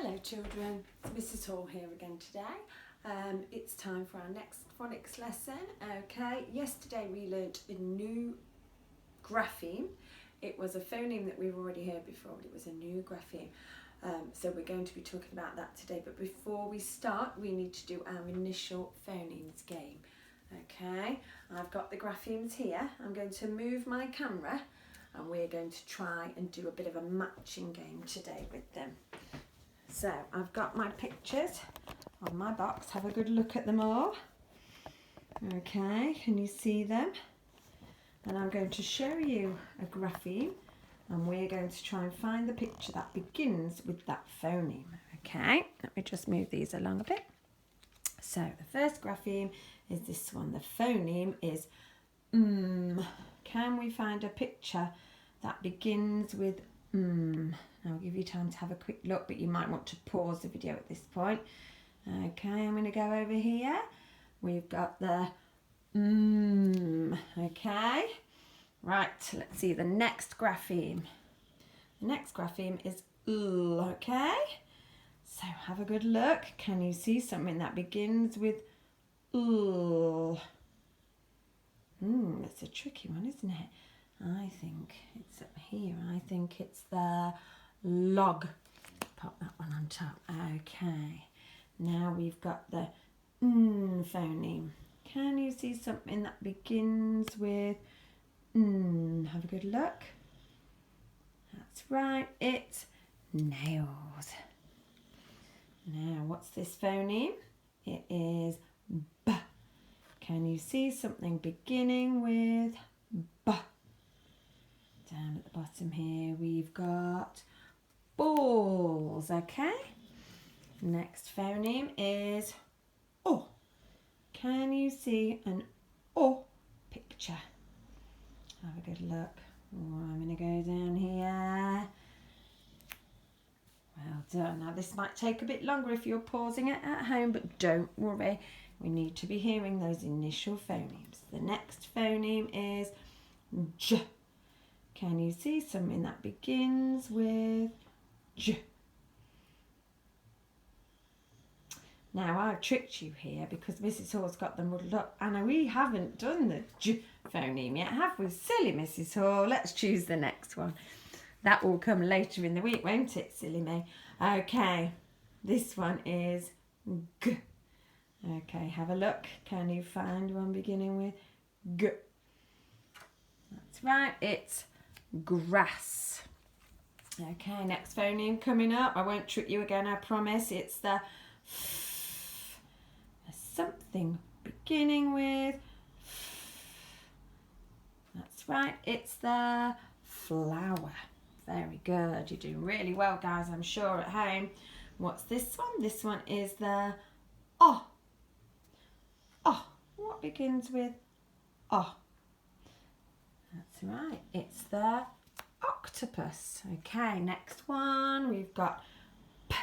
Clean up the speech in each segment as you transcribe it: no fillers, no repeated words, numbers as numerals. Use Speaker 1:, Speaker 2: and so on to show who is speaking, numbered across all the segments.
Speaker 1: Hello children, it's Mrs Hall here again today. It's time for our next phonics lesson. Okay, yesterday we learnt a new grapheme. It was a phoneme that we've already heard before, but it was a new grapheme. So we're going to be talking about that today, but before we start we need to do our initial phonemes game. Okay, I've got the graphemes here. I'm going to move my camera and we're going to try and do a bit of a matching game today with them. So I've got my pictures on my box. Have a good look at them all. Okay, can you see them? And I'm going to show you a grapheme and we're going to try and find the picture that begins with that phoneme. Okay, let me just move these along a bit. So the first grapheme is this one. The phoneme is Can we find a picture that begins with I'll give you time to have a quick look, but you might want to pause the video at this point. Okay, I'm going to go over here. We've got the okay. Right, let's see the next grapheme. The next grapheme is okay. So have a good look. Can you see something that begins with it's a tricky one, isn't it? I think it's up here. I think it's the log. Pop that one on top. Okay. Now we've got the phoneme. Can you see something that begins with Have a good look. That's right. It's nails. Now, what's this phoneme? It is B. Can you see something beginning with B? Down at the bottom here we've got balls. Okay, next phoneme is O. Can you see an O picture? Have a good look. I'm going to go down here. Well done. Now this might take a bit longer if you're pausing it at home, but don't worry, we need to be hearing those initial phonemes. The next phoneme is J. Can you see something that begins with J? Now I've tricked you here because Mrs Hall's got them muddled up and we haven't done the J phoneme yet, have we? Silly Mrs Hall. Let's choose the next one. That will come later in the week, won't it, silly me? Okay, this one is G. Okay, have a look. Can you find one beginning with G? That's right, it's grass. Okay, next phoneme coming up. I won't trick you again, I promise. It's the F. There's something beginning with F. That's right, it's the flower. Very good. You're doing really well, guys, I'm sure, at home. What's this one? This one is the O. O. What begins with O? That's right. It's the octopus. Okay, next one. We've got P.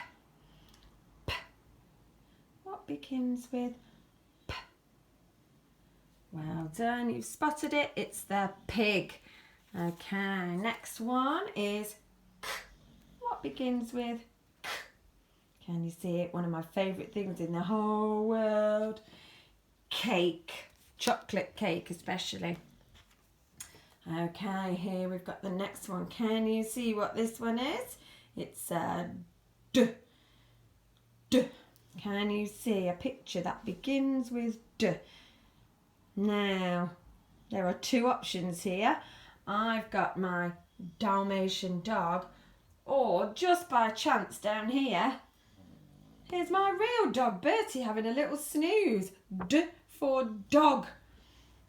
Speaker 1: P. What begins with P? Well done. You've spotted it. It's the pig. Okay, next one is K. What begins with K? Can you see it? One of my favourite things in the whole world. Cake. Chocolate cake especially. Okay, here we've got the next one. Can you see what this one is? It's a D. D. Can you see a picture that begins with D? Now, there are two options here. I've got my Dalmatian dog, or just by chance down here, here's my real dog, Bertie, having a little snooze. D for dog.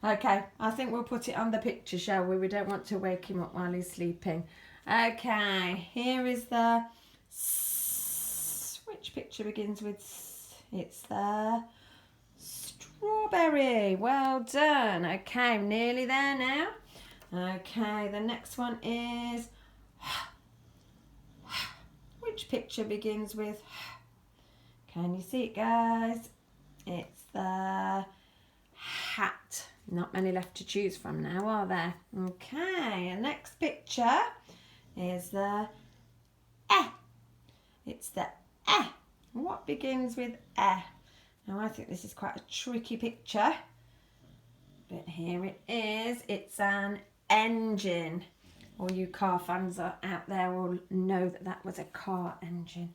Speaker 1: Okay, I think we'll put it on the picture, shall we? We don't want to wake him up while he's sleeping. Okay, here is the S. Which picture begins with S? It's the strawberry. Well done. Okay, I'm nearly there now. Okay, the next one is which picture begins with Can you see it, guys? It's the hat. Not many left to choose from now, are there? Okay, the next picture is the E. It's the eh. What begins with eh? Now I think this is quite a tricky picture, but here it is. It's an engine. All you car fans are out there will know that that was a car engine.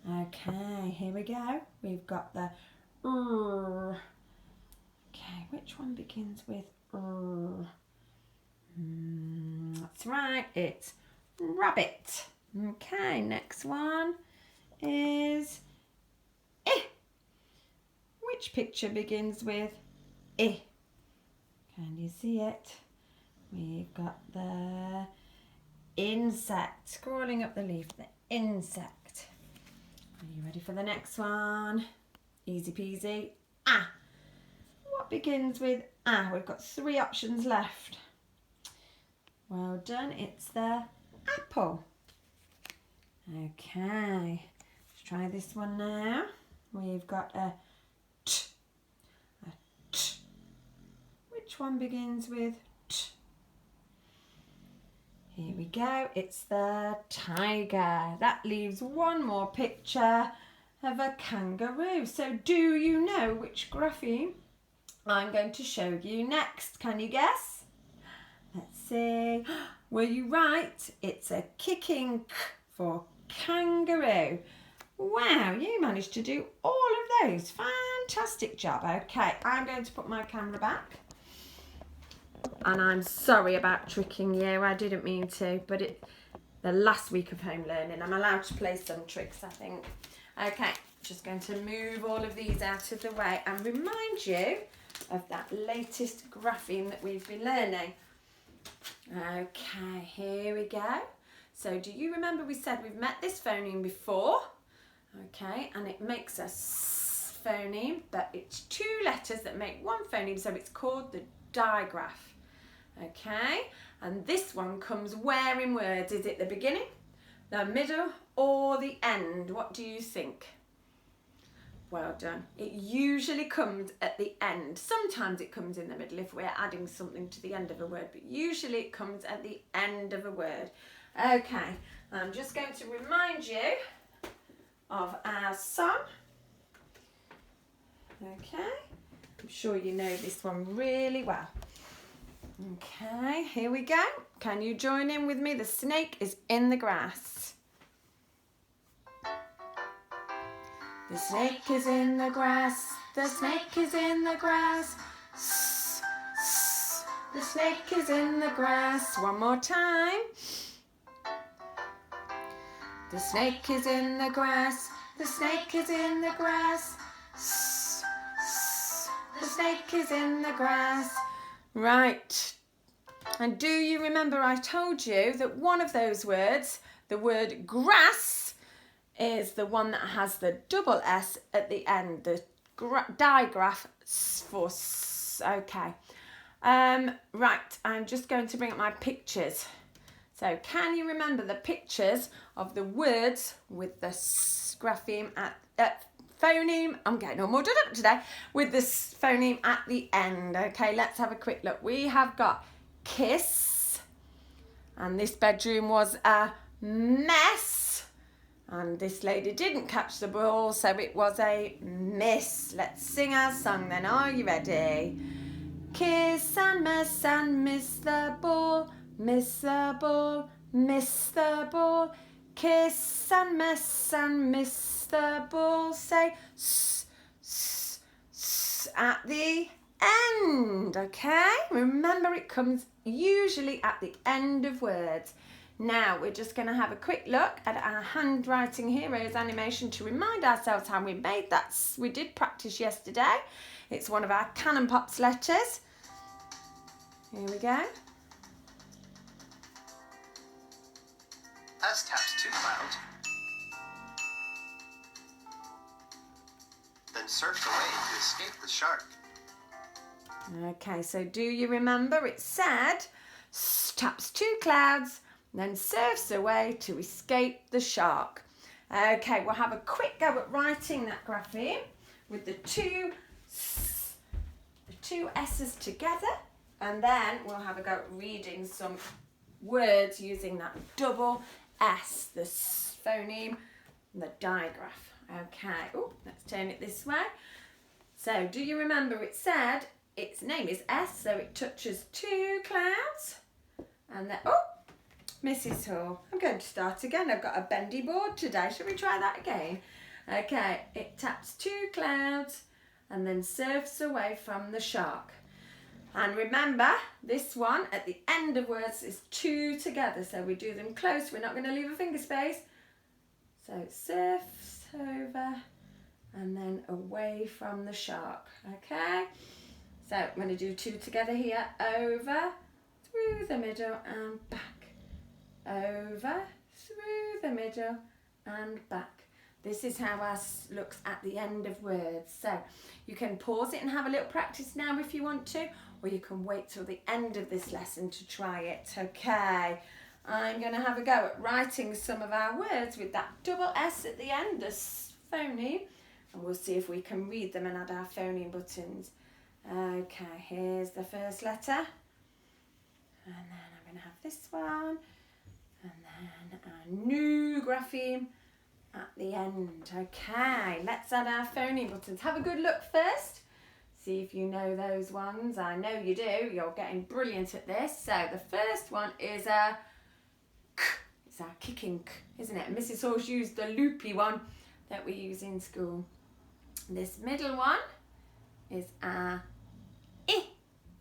Speaker 1: Okay, here we go. We've got the okay, which one begins with that's right, it's rabbit. Okay, next one is eh. Which picture begins with eh? Can you see it? We've got the insect. Scrolling up the leaf, the insect. Are you ready for the next one? Easy peasy. Ah. What begins with ah? We've got 3 options left. Well done. It's the apple. Okay. Let's try this one now. We've got a t. A t. Which one begins with t? Here we go. It's the tiger. That leaves one more picture of a kangaroo. So do you know which grapheme I'm going to show you next? Can you guess? Let's see. Were you right? It's a kicking k for kangaroo. Wow, you managed to do all of those. Fantastic job. Okay, I'm going to put my camera back. And I'm sorry about tricking you. I didn't mean to, but the last week of home learning, I'm allowed to play some tricks, I think. Okay, just going to move all of these out of the way and remind you of that latest grapheme that we've been learning. Okay, here we go. So do you remember we said we've met this phoneme before? Okay, and it makes a s phoneme, but it's 2 letters that make one phoneme, so it's called the digraph. Okay, and this one comes where in words? Is it the beginning, the middle, or the end? What do you think? Well done. It usually comes at the end. Sometimes it comes in the middle if we're adding something to the end of a word, but usually it comes at the end of a word. Okay, I'm just going to remind you of our song. Okay, I'm sure you know this one really well. Okay, here we go. Can you join in with me? The snake is in the grass. The snake is in the grass. The snake is in the grass. S, s. The snake is in the grass. One more time. The snake is in the grass. The snake is in the grass. S, s. The snake is in the grass. Right. And do you remember I told you that one of those words, the word grass, is the one that has the double S at the end, the digraph for s. Okay. Right, I'm just going to bring up my pictures. So can you remember the pictures of the words with the s grapheme at phoneme? I'm getting all muddled up today with this phoneme at the end. Okay, let's have a quick look. We have got kiss, and this bedroom was a mess, and this lady didn't catch the ball, so it was a miss. Let's sing our song then. Are you ready? Kiss and miss the ball, miss the ball, miss the ball. Kiss and miss the ball. Say s, s, s at the end. Okay, remember it comes usually at the end of words. Now we're just going to have a quick look at our handwriting heroes animation to remind ourselves how we made that. We did practice yesterday. It's one of our Cannon Pops letters. Here we go.
Speaker 2: S taps 2 clouds, then surfs away to escape the shark.
Speaker 1: Okay, so do you remember it said taps 2 clouds, then surfs away to escape the shark. Okay, we'll have a quick go at writing that grapheme with the two S's together, and then we'll have a go at reading some words using that double S, the phoneme, and the digraph. Okay, oh, let's turn it this way. So, do you remember it said its name is S, so it touches 2 clouds. And then, oh, Mrs. Hall. I'm going to start again. I've got a bendy board today. Shall we try that again? Okay, it taps 2 clouds and then surfs away from the shark. And remember, this one at the end of words is 2 together, so we do them close. We're not going to leave a finger space. So it surfs over and then away from the shark. Okay, so I'm going to do 2 together here. Over, through the middle and back. Over, through the middle and back. This is how ours looks at the end of words. So you can pause it and have a little practice now if you want to, or you can wait till the end of this lesson to try it. Okay, I'm going to have a go at writing some of our words with that double S at the end, the phoneme, and we'll see if we can read them and add our phoneme buttons. Okay, here's the first letter, and then I'm going to have this one, and then our new grapheme at the end. Okay, let's add our phoneme buttons. Have a good look first. See if you know those ones. I know you do. You're getting brilliant at this. So the first one is a k. It's our kicking k, isn't it? Mrs. Horse used the loopy one that we use in school. This middle one is our I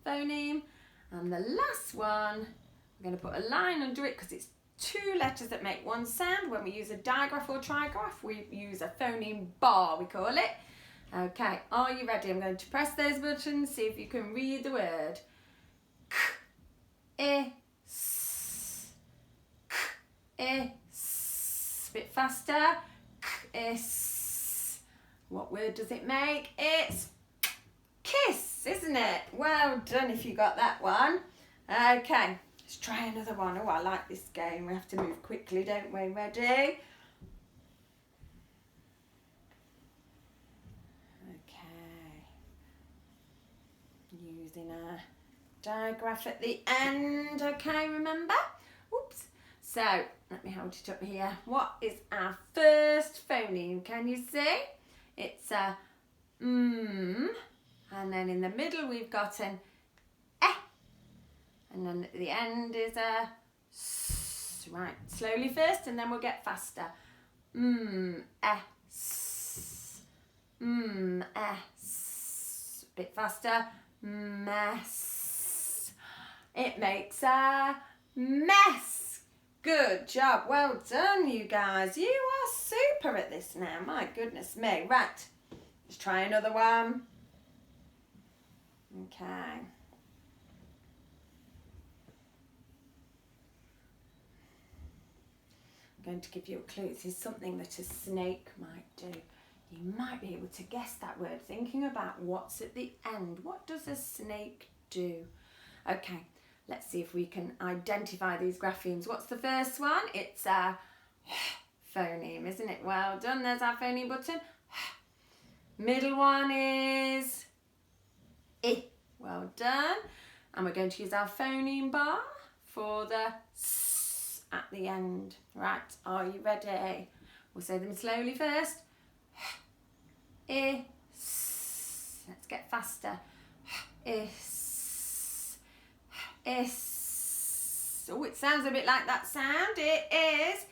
Speaker 1: phoneme. And the last one, I'm going to put a line under it because it's 2 letters that make one sound. When we use a digraph or trigraph, we use a phoneme bar, we call it. Okay, are you ready? I'm going to press those buttons, see if you can read the word. K, I, S. K, I, S. Bit faster. K, I, S. What word does it make? It's kiss, isn't it? Well done if you got that one. Okay, let's try another one. Oh, I like this game. We have to move quickly, don't we? Ready? Using a digraph at the end, okay, remember? Oops. So, let me hold it up here. What is our first phoneme? Can you see? It's a and then in the middle we've got an eh, and then at the end is a s. Right, slowly first and then we'll get faster. S. S. Bit faster. Mess. It makes a mess. Good job. Well done, you guys. You are super at this now. My goodness me. Right. Let's try another one. Okay. I'm going to give you a clue. This is something that a snake might do. You might be able to guess that word, thinking about what's at the end. What does a snake do? Okay, let's see if we can identify these graphemes. What's the first one? It's a phoneme, isn't it? Well done, there's our phoneme button. Middle one is I. Well done. And we're going to use our phoneme bar for the S at the end. Right, are you ready? We'll say them slowly first. Is. Let's get faster. Is. Is. Oh, it sounds a bit like that sound. It is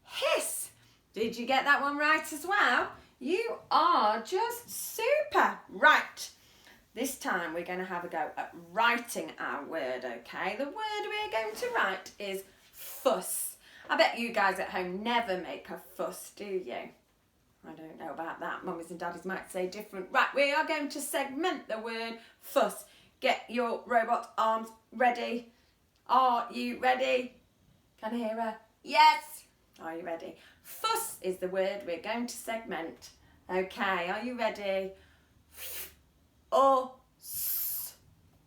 Speaker 1: hiss. Did you get that one right as well? You are just super. Right. This time we're going to have a go at writing our word, okay? The word we're going to write is fuss. I bet you guys at home never make a fuss, do you? I don't know about that. Mummies and daddies might say different. Right, we are going to segment the word fuss. Get your robot arms ready. Are you ready? Can I hear a yes? Are you ready? Fuss is the word we're going to segment. Okay, are you ready? S.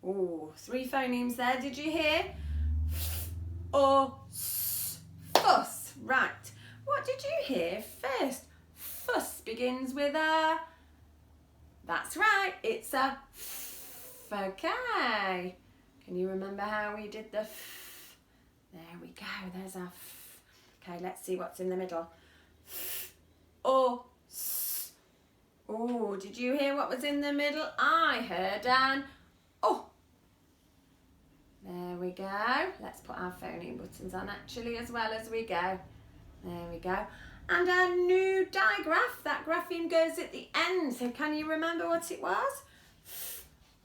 Speaker 1: Ooh, 3 phonemes there, did you hear? S. Fuss. Right. What did you hear first? Fuss begins with a. That's right, it's a f. Okay. Can you remember how we did the f? There we go, there's our f. Okay, let's see what's in the middle. F. Oh, did you hear what was in the middle? I heard an oh. There we go. Let's put our phoneme buttons on actually as well as we go. There we go. And our new digraph. That grapheme goes at the end. So can you remember what it was?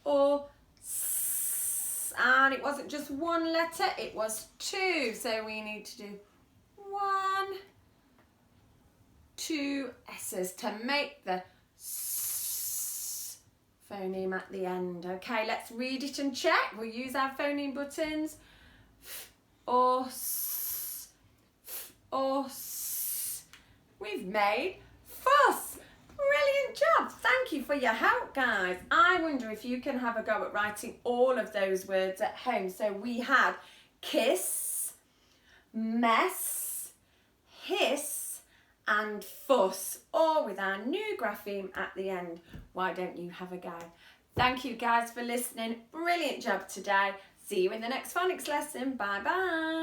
Speaker 1: Or s. And it wasn't just one letter, it was two. So we need to do 1, 2 S's to make the s phoneme at the end. Okay, let's read it and check. We'll use our phoneme buttons. F or s, f or s. We've made fuss. Brilliant job. Thank you for your help, guys. I wonder if you can have a go at writing all of those words at home. So we had kiss, mess, hiss, and fuss, all with our new grapheme at the end. Why don't you have a go? Thank you guys for listening. Brilliant job today. See you in the next phonics lesson. Bye bye.